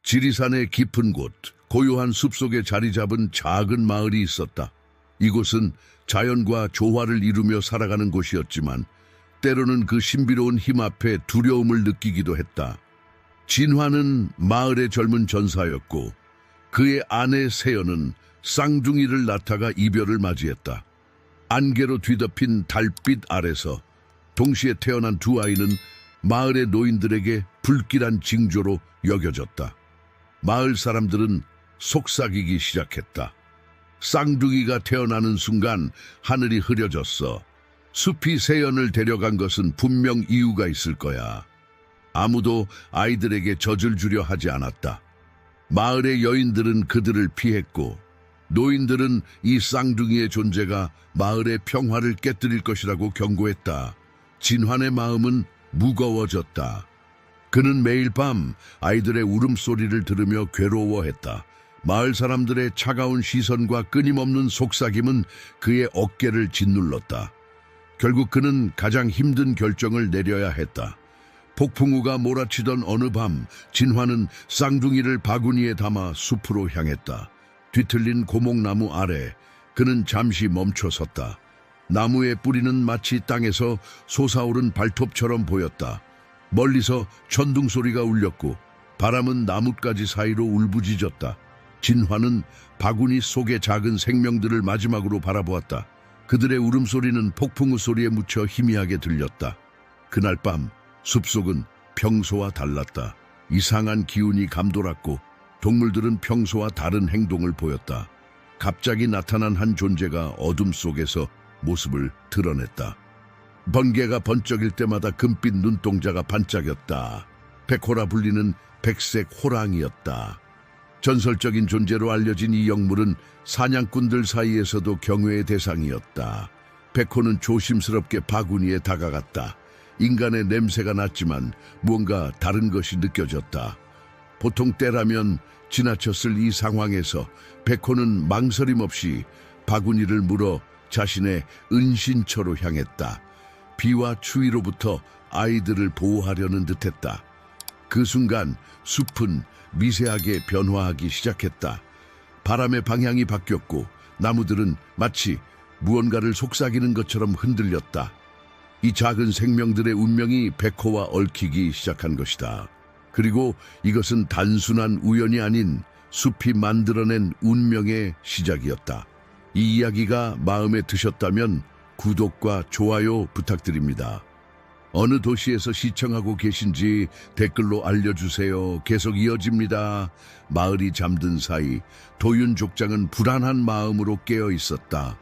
지리산의 깊은 곳, 고요한 숲속에 자리 잡은 작은 마을이 있었다. 이곳은 자연과 조화를 이루며 살아가는 곳이었지만 때로는 그 신비로운 힘 앞에 두려움을 느끼기도 했다. 진화는 마을의 젊은 전사였고 그의 아내 세연은 쌍둥이를 낳다가 이별을 맞이했다. 안개로 뒤덮인 달빛 아래서 동시에 태어난 두 아이는 마을의 노인들에게 불길한 징조로 여겨졌다. 마을 사람들은 속삭이기 시작했다. 쌍둥이가 태어나는 순간 하늘이 흐려졌어. 숲이 세연을 데려간 것은 분명 이유가 있을 거야. 아무도 아이들에게 젖을 주려 하지 않았다. 마을의 여인들은 그들을 피했고 노인들은 이 쌍둥이의 존재가 마을의 평화를 깨뜨릴 것이라고 경고했다. 진환의 마음은 무거워졌다. 그는 매일 밤 아이들의 울음소리를 들으며 괴로워했다. 마을 사람들의 차가운 시선과 끊임없는 속삭임은 그의 어깨를 짓눌렀다. 결국 그는 가장 힘든 결정을 내려야 했다. 폭풍우가 몰아치던 어느 밤 진화는 쌍둥이를 바구니에 담아 숲으로 향했다. 뒤틀린 고목나무 아래 그는 잠시 멈춰섰다. 나무의 뿌리는 마치 땅에서 솟아오른 발톱처럼 보였다. 멀리서 천둥소리가 울렸고 바람은 나뭇가지 사이로 울부짖었다. 진화는 바구니 속의 작은 생명들을 마지막으로 바라보았다. 그들의 울음소리는 폭풍우 소리에 묻혀 희미하게 들렸다. 그날 밤 숲속은 평소와 달랐다. 이상한 기운이 감돌았고 동물들은 평소와 다른 행동을 보였다. 갑자기 나타난 한 존재가 어둠 속에서 모습을 드러냈다. 번개가 번쩍일 때마다 금빛 눈동자가 반짝였다. 백호라 불리는 백색 호랑이였다. 전설적인 존재로 알려진 이 영물은 사냥꾼들 사이에서도 경외의 대상이었다. 백호는 조심스럽게 바구니에 다가갔다. 인간의 냄새가 났지만 무언가 다른 것이 느껴졌다. 보통 때라면 지나쳤을 이 상황에서 백호는 망설임 없이 바구니를 물어 자신의 은신처로 향했다. 비와 추위로부터 아이들을 보호하려는 듯했다. 그 순간 숲은 미세하게 변화하기 시작했다. 바람의 방향이 바뀌었고 나무들은 마치 무언가를 속삭이는 것처럼 흔들렸다. 이 작은 생명들의 운명이 백호와 얽히기 시작한 것이다. 그리고 이것은 단순한 우연이 아닌 숲이 만들어낸 운명의 시작이었다. 이 이야기가 마음에 드셨다면 구독과 좋아요 부탁드립니다. 어느 도시에서 시청하고 계신지 댓글로 알려주세요. 계속 이어집니다. 마을이 잠든 사이 도윤 족장은 불안한 마음으로 깨어 있었다.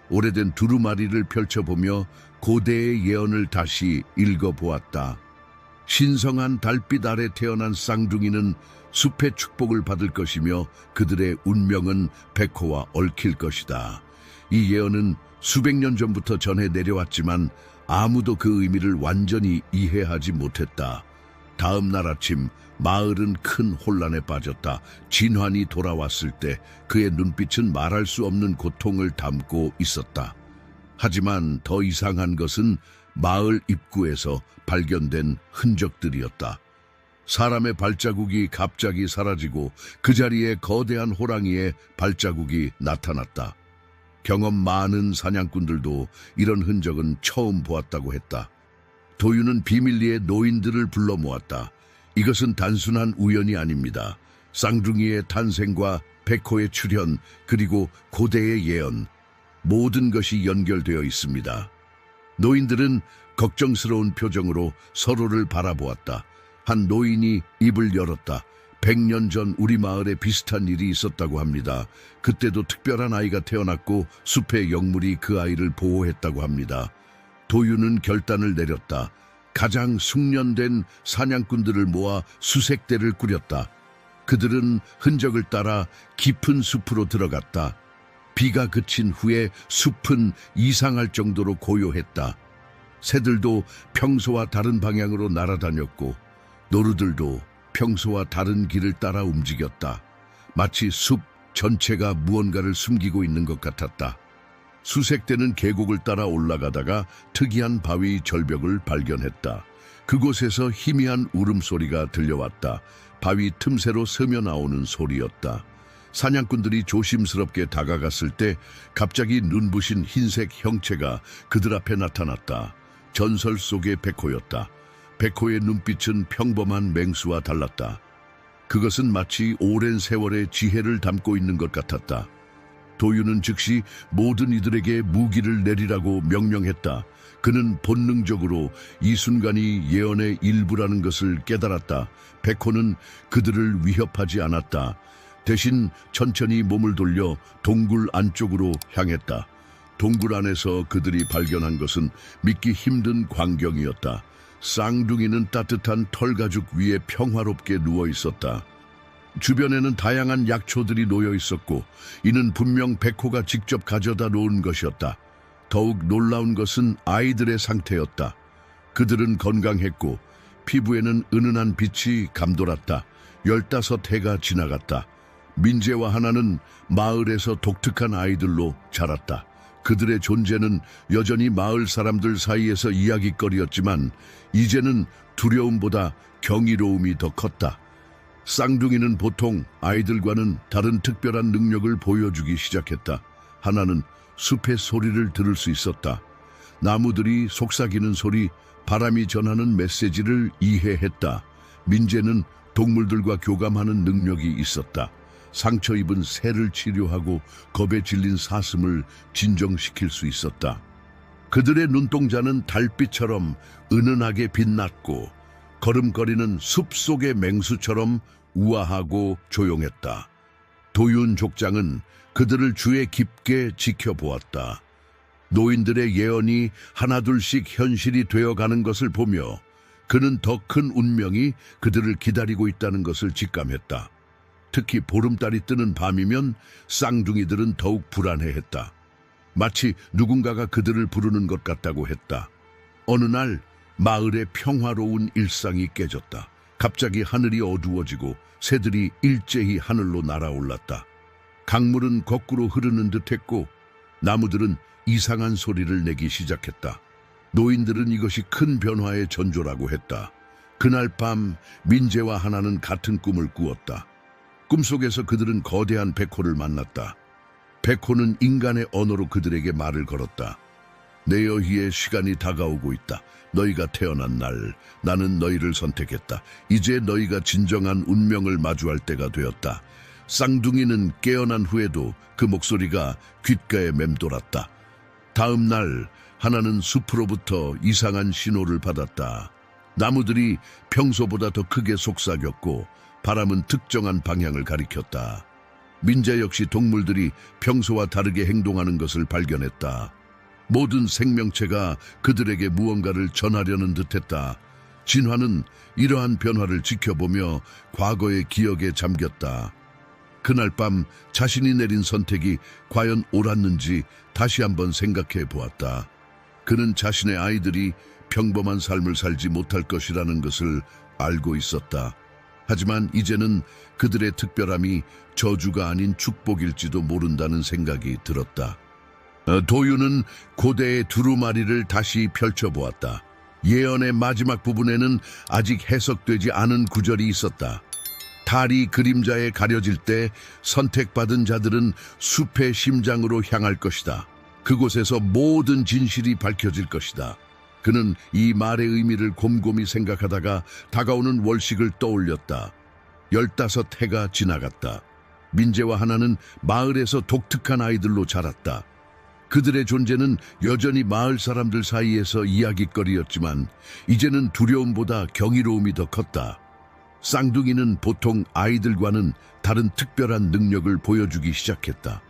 오래된 두루마리를 펼쳐보며 고대의 예언을 다시 읽어보았다. 신성한 달빛 아래 태어난 쌍둥이는 숲의 축복을 받을 것이며 그들의 운명은 백호와 얽힐 것이다. 이 예언은 수백 년 전부터 전해 내려왔지만 아무도 그 의미를 완전히 이해하지 못했다. 다음 날 아침 마을은 큰 혼란에 빠졌다. 진환이 돌아왔을 때 그의 눈빛은 말할 수 없는 고통을 담고 있었다. 하지만 더 이상한 것은 마을 입구에서 발견된 흔적들이었다. 사람의 발자국이 갑자기 사라지고 그 자리에 거대한 호랑이의 발자국이 나타났다. 경험 많은 사냥꾼들도 이런 흔적은 처음 보았다고 했다. 도윤은 비밀리에 노인들을 불러 모았다. 이것은 단순한 우연이 아닙니다. 쌍둥이의 탄생과 백호의 출현 그리고 고대의 예언, 모든 것이 연결되어 있습니다. 노인들은 걱정스러운 표정으로 서로를 바라보았다. 한 노인이 입을 열었다. 100년 전 우리 마을에 비슷한 일이 있었다고 합니다. 그때도 특별한 아이가 태어났고 숲의 영물이 그 아이를 보호했다고 합니다. 도윤은 결단을 내렸다. 가장 숙련된 사냥꾼들을 모아 수색대를 꾸렸다. 그들은 흔적을 따라 깊은 숲으로 들어갔다. 비가 그친 후에 숲은 이상할 정도로 고요했다. 새들도 평소와 다른 방향으로 날아다녔고 노루들도 평소와 다른 길을 따라 움직였다. 마치 숲 전체가 무언가를 숨기고 있는 것 같았다. 수색대는 계곡을 따라 올라가다가 특이한 바위 절벽을 발견했다. 그곳에서 희미한 울음소리가 들려왔다. 바위 틈새로 스며 나오는 소리였다. 사냥꾼들이 조심스럽게 다가갔을 때 갑자기 눈부신 흰색 형체가 그들 앞에 나타났다. 전설 속의 백호였다. 백호의 눈빛은 평범한 맹수와 달랐다. 그것은 마치 오랜 세월의 지혜를 담고 있는 것 같았다. 도유는 즉시 모든 이들에게 무기를 내리라고 명령했다. 그는 본능적으로 이 순간이 예언의 일부라는 것을 깨달았다. 백호는 그들을 위협하지 않았다. 대신 천천히 몸을 돌려 동굴 안쪽으로 향했다. 동굴 안에서 그들이 발견한 것은 믿기 힘든 광경이었다. 쌍둥이는 따뜻한 털가죽 위에 평화롭게 누워 있었다. 주변에는 다양한 약초들이 놓여 있었고 이는 분명 백호가 직접 가져다 놓은 것이었다. 더욱 놀라운 것은 아이들의 상태였다. 그들은 건강했고 피부에는 은은한 빛이 감돌았다. 15해가 지나갔다. 민재와 하나는 마을에서 독특한 아이들로 자랐다. 그들의 존재는 여전히 마을 사람들 사이에서 이야깃거리였지만 이제는 두려움보다 경이로움이 더 컸다. 쌍둥이는 보통 아이들과는 다른 특별한 능력을 보여주기 시작했다. 하나는 숲의 소리를 들을 수 있었다. 나무들이 속삭이는 소리, 바람이 전하는 메시지를 이해했다. 민재는 동물들과 교감하는 능력이 있었다. 상처 입은 새를 치료하고 겁에 질린 사슴을 진정시킬 수 있었다. 그들의 눈동자는 달빛처럼 은은하게 빛났고 걸음거리는 숲속의 맹수처럼 우아하고 조용했다. 도윤 족장은 그들을 주의 깊게 지켜보았다. 노인들의 예언이 하나둘씩 현실이 되어가는 것을 보며 그는 더 큰 운명이 그들을 기다리고 있다는 것을 직감했다. 특히 보름달이 뜨는 밤이면 쌍둥이들은 더욱 불안해했다. 마치 누군가가 그들을 부르는 것 같다고 했다. 어느 날 마을의 평화로운 일상이 깨졌다. 갑자기 하늘이 어두워지고 새들이 일제히 하늘로 날아올랐다. 강물은 거꾸로 흐르는 듯했고 나무들은 이상한 소리를 내기 시작했다. 노인들은 이것이 큰 변화의 전조라고 했다. 그날 밤 민재와 하나는 같은 꿈을 꾸었다. 꿈속에서 그들은 거대한 백호를 만났다. 백호는 인간의 언어로 그들에게 말을 걸었다. 내 여희의 시간이 다가오고 있다. 너희가 태어난 날 나는 너희를 선택했다. 이제 너희가 진정한 운명을 마주할 때가 되었다. 쌍둥이는 깨어난 후에도 그 목소리가 귓가에 맴돌았다. 다음 날 하나는 숲으로부터 이상한 신호를 받았다. 나무들이 평소보다 더 크게 속삭였고 바람은 특정한 방향을 가리켰다. 민재 역시 동물들이 평소와 다르게 행동하는 것을 발견했다. 모든 생명체가 그들에게 무언가를 전하려는 듯했다. 진화는 이러한 변화를 지켜보며 과거의 기억에 잠겼다. 그날 밤 자신이 내린 선택이 과연 옳았는지 다시 한번 생각해 보았다. 그는 자신의 아이들이 평범한 삶을 살지 못할 것이라는 것을 알고 있었다. 하지만 이제는 그들의 특별함이 저주가 아닌 축복일지도 모른다는 생각이 들었다. 도유는 고대의 두루마리를 다시 펼쳐보았다. 예언의 마지막 부분에는 아직 해석되지 않은 구절이 있었다. 달이 그림자에 가려질 때 선택받은 자들은 숲의 심장으로 향할 것이다. 그곳에서 모든 진실이 밝혀질 것이다. 그는 이 말의 의미를 곰곰이 생각하다가 다가오는 월식을 떠올렸다. 15해가 지나갔다. 민재와 하나는 마을에서 독특한 아이들로 자랐다. 그들의 존재는 여전히 마을 사람들 사이에서 이야깃거리였지만 이제는 두려움보다 경이로움이 더 컸다. 쌍둥이는 보통 아이들과는 다른 특별한 능력을 보여주기 시작했다.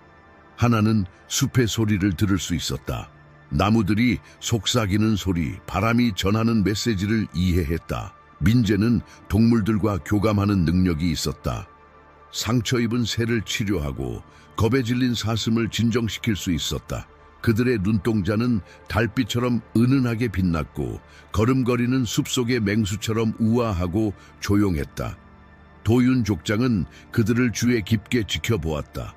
하나는 숲의 소리를 들을 수 있었다. 나무들이 속삭이는 소리, 바람이 전하는 메시지를 이해했다. 민재는 동물들과 교감하는 능력이 있었다. 상처 입은 새를 치료하고 겁에 질린 사슴을 진정시킬 수 있었다. 그들의 눈동자는 달빛처럼 은은하게 빛났고 걸음거리는 숲속의 맹수처럼 우아하고 조용했다. 도윤 족장은 그들을 주의 깊게 지켜보았다.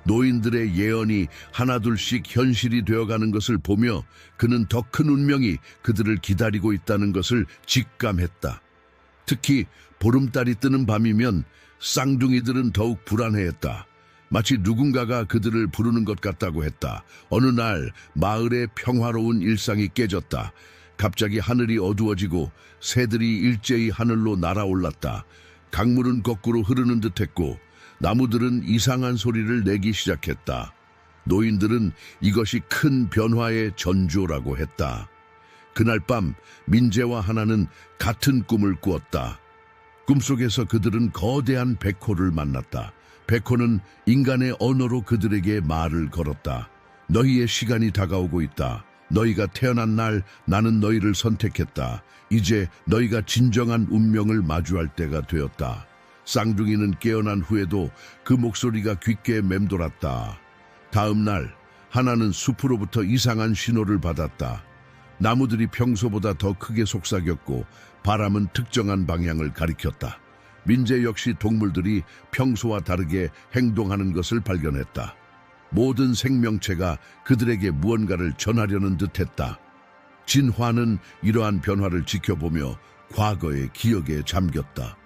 노인들의 예언이 하나둘씩 현실이 되어가는 것을 보며 그는 더 큰 운명이 그들을 기다리고 있다는 것을 직감했다. 특히 보름달이 뜨는 밤이면 쌍둥이들은 더욱 불안해했다. 마치 누군가가 그들을 부르는 것 같다고 했다. 어느 날 마을의 평화로운 일상이 깨졌다. 갑자기 하늘이 어두워지고 새들이 일제히 하늘로 날아올랐다. 강물은 거꾸로 흐르는 듯했고 나무들은 이상한 소리를 내기 시작했다. 노인들은 이것이 큰 변화의 전조라고 했다. 그날 밤 민재와 하나는 같은 꿈을 꾸었다. 꿈속에서 그들은 거대한 백호를 만났다. 백호는 인간의 언어로 그들에게 말을 걸었다. 너희의 시간이 다가오고 있다. 너희가 태어난 날 나는 너희를 선택했다. 이제 너희가 진정한 운명을 마주할 때가 되었다. 쌍둥이는 깨어난 후에도 그 목소리가 귓가에 맴돌았다. 다음 날 하나는 숲으로부터 이상한 신호를 받았다. 나무들이 평소보다 더 크게 속삭였고 바람은 특정한 방향을 가리켰다. 민재 역시 동물들이 평소와 다르게 행동하는 것을 발견했다. 모든 생명체가 그들에게 무언가를 전하려는 듯했다. 진화는 이러한 변화를 지켜보며 과거의 기억에 잠겼다.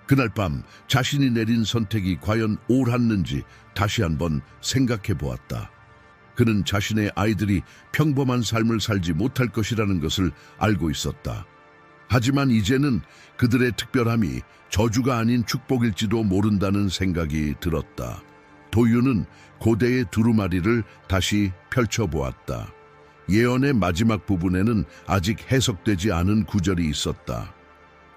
그날 밤 자신이 내린 선택이 과연 옳았는지 다시 한번 생각해 보았다. 그는 자신의 아이들이 평범한 삶을 살지 못할 것이라는 것을 알고 있었다. 하지만 이제는 그들의 특별함이 저주가 아닌 축복일지도 모른다는 생각이 들었다. 도유는 고대의 두루마리를 다시 펼쳐보았다. 예언의 마지막 부분에는 아직 해석되지 않은 구절이 있었다.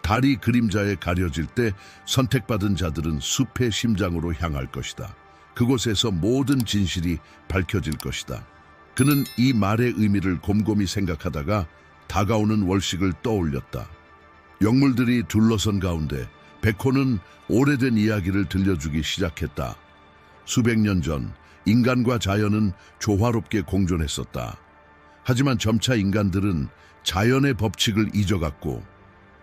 달이 그림자에 가려질 때 선택받은 자들은 숲의 심장으로 향할 것이다. 그곳에서 모든 진실이 밝혀질 것이다. 그는 이 말의 의미를 곰곰이 생각하다가 다가오는 월식을 떠올렸다. 영물들이 둘러선 가운데 백호는 오래된 이야기를 들려주기 시작했다. 수백 년 전 인간과 자연은 조화롭게 공존했었다. 하지만 점차 인간들은 자연의 법칙을 잊어갔고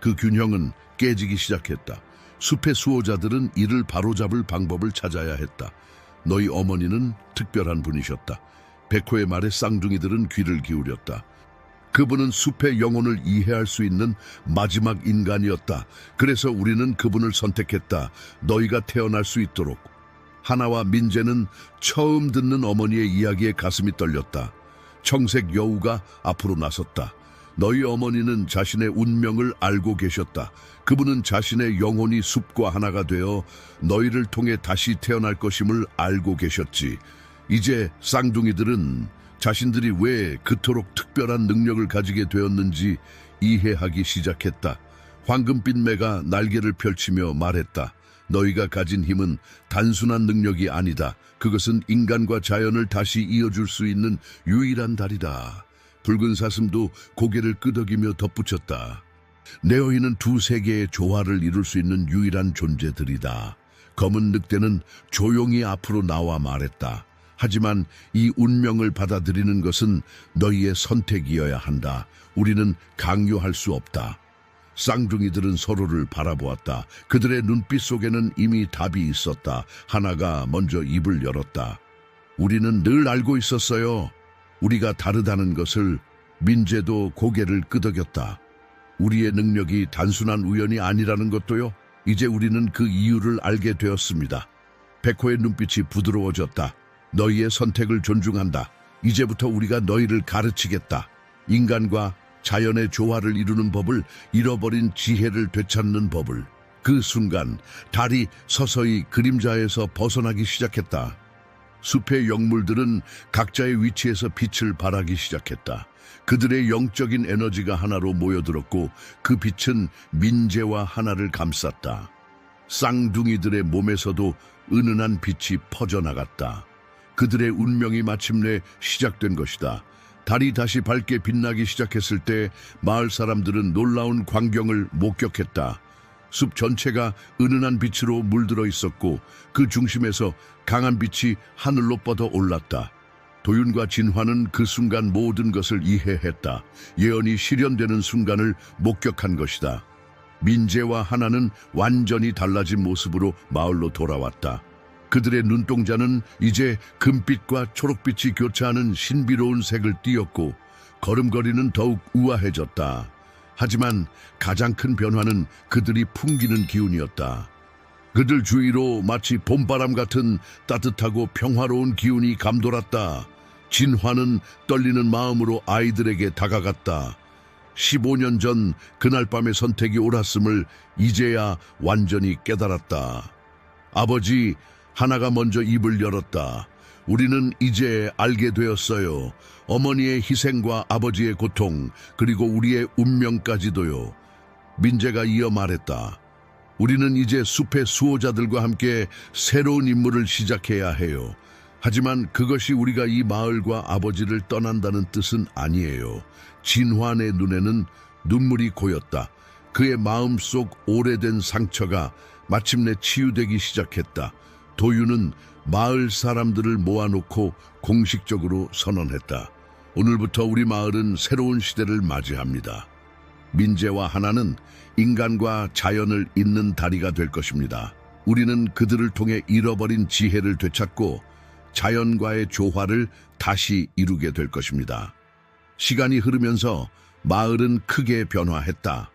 그 균형은 깨지기 시작했다. 숲의 수호자들은 이를 바로잡을 방법을 찾아야 했다. 너희 어머니는 특별한 분이셨다. 백호의 말에 쌍둥이들은 귀를 기울였다. 그분은 숲의 영혼을 이해할 수 있는 마지막 인간이었다. 그래서 우리는 그분을 선택했다. 너희가 태어날 수 있도록. 하나와 민재는 처음 듣는 어머니의 이야기에 가슴이 떨렸다. 청색 여우가 앞으로 나섰다. 너희 어머니는 자신의 운명을 알고 계셨다. 그분은 자신의 영혼이 숲과 하나가 되어 너희를 통해 다시 태어날 것임을 알고 계셨지. 이제 쌍둥이들은 자신들이 왜 그토록 특별한 능력을 가지게 되었는지 이해하기 시작했다. 황금빛 매가 날개를 펼치며 말했다. 너희가 가진 힘은 단순한 능력이 아니다. 그것은 인간과 자연을 다시 이어줄 수 있는 유일한 달이다. 붉은 사슴도 고개를 끄덕이며 덧붙였다. 네어이는 두 세계의 조화를 이룰 수 있는 유일한 존재들이다. 검은 늑대는 조용히 앞으로 나와 말했다. 하지만 이 운명을 받아들이는 것은 너희의 선택이어야 한다. 우리는 강요할 수 없다. 쌍둥이들은 서로를 바라보았다. 그들의 눈빛 속에는 이미 답이 있었다. 하나가 먼저 입을 열었다. 우리는 늘 알고 있었어요. 우리가 다르다는 것을. 민재도 고개를 끄덕였다. 우리의 능력이 단순한 우연이 아니라는 것도요. 이제 우리는 그 이유를 알게 되었습니다. 백호의 눈빛이 부드러워졌다. 너희의 선택을 존중한다. 이제부터 우리가 너희를 가르치겠다. 인간과 자연의 조화를 이루는 법을, 잃어버린 지혜를 되찾는 법을. 그 순간 달이 서서히 그림자에서 벗어나기 시작했다. 숲의 영물들은 각자의 위치에서 빛을 발하기 시작했다. 그들의 영적인 에너지가 하나로 모여들었고 그 빛은 민재와 하나를 감쌌다. 쌍둥이들의 몸에서도 은은한 빛이 퍼져나갔다. 그들의 운명이 마침내 시작된 것이다. 달이 다시 밝게 빛나기 시작했을 때 마을 사람들은 놀라운 광경을 목격했다. 숲 전체가 은은한 빛으로 물들어 있었고 그 중심에서 강한 빛이 하늘로 뻗어 올랐다. 도윤과 진화는 그 순간 모든 것을 이해했다. 예언이 실현되는 순간을 목격한 것이다. 민재와 하나는 완전히 달라진 모습으로 마을로 돌아왔다. 그들의 눈동자는 이제 금빛과 초록빛이 교차하는 신비로운 색을 띠었고 걸음걸이는 더욱 우아해졌다. 하지만 가장 큰 변화는 그들이 풍기는 기운이었다. 그들 주위로 마치 봄바람 같은 따뜻하고 평화로운 기운이 감돌았다. 진화는 떨리는 마음으로 아이들에게 다가갔다. 15년 전 그날 밤의 선택이 옳았음을 이제야 완전히 깨달았다. 아버지, 하나가 먼저 입을 열었다. 우리는 이제 알게 되었어요. 어머니의 희생과 아버지의 고통, 그리고 우리의 운명까지도요. 민재가 이어 말했다. 우리는 이제 숲의 수호자들과 함께 새로운 임무를 시작해야 해요. 하지만 그것이 우리가 이 마을과 아버지를 떠난다는 뜻은 아니에요. 진환의 눈에는 눈물이 고였다. 그의 마음속 오래된 상처가 마침내 치유되기 시작했다. 도유는 마을 사람들을 모아놓고 공식적으로 선언했다. 오늘부터 우리 마을은 새로운 시대를 맞이합니다. 민재와 하나는 인간과 자연을 잇는 다리가 될 것입니다. 우리는 그들을 통해 잃어버린 지혜를 되찾고 자연과의 조화를 다시 이루게 될 것입니다. 시간이 흐르면서 마을은 크게 변화했다.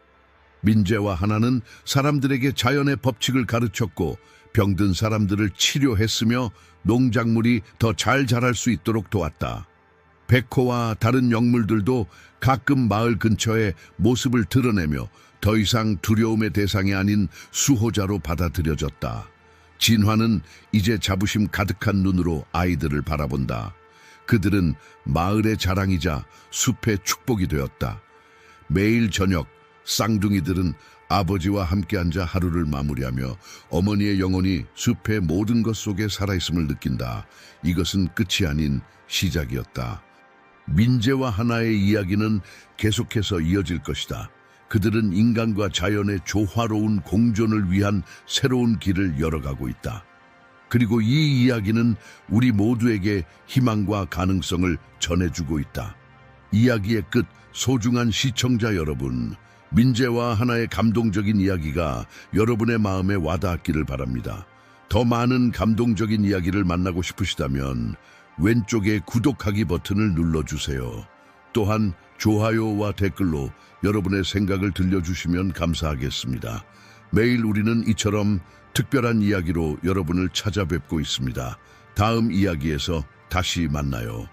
민재와 하나는 사람들에게 자연의 법칙을 가르쳤고 병든 사람들을 치료했으며 농작물이 더 잘 자랄 수 있도록 도왔다. 백호와 다른 영물들도 가끔 마을 근처에 모습을 드러내며 더 이상 두려움의 대상이 아닌 수호자로 받아들여졌다. 진화는 이제 자부심 가득한 눈으로 아이들을 바라본다. 그들은 마을의 자랑이자 숲의 축복이 되었다. 매일 저녁 쌍둥이들은 아버지와 함께 앉아 하루를 마무리하며 어머니의 영혼이 숲의 모든 것 속에 살아있음을 느낀다. 이것은 끝이 아닌 시작이었다. 민재와 하나의 이야기는 계속해서 이어질 것이다. 그들은 인간과 자연의 조화로운 공존을 위한 새로운 길을 열어가고 있다. 그리고 이 이야기는 우리 모두에게 희망과 가능성을 전해주고 있다. 이야기의 끝, 소중한 시청자 여러분, 민재와 하나의 감동적인 이야기가 여러분의 마음에 와닿기를 바랍니다. 더 많은 감동적인 이야기를 만나고 싶으시다면 왼쪽에 구독하기 버튼을 눌러주세요. 또한 좋아요와 댓글로 여러분의 생각을 들려주시면 감사하겠습니다. 매일 우리는 이처럼 특별한 이야기로 여러분을 찾아뵙고 있습니다. 다음 이야기에서 다시 만나요.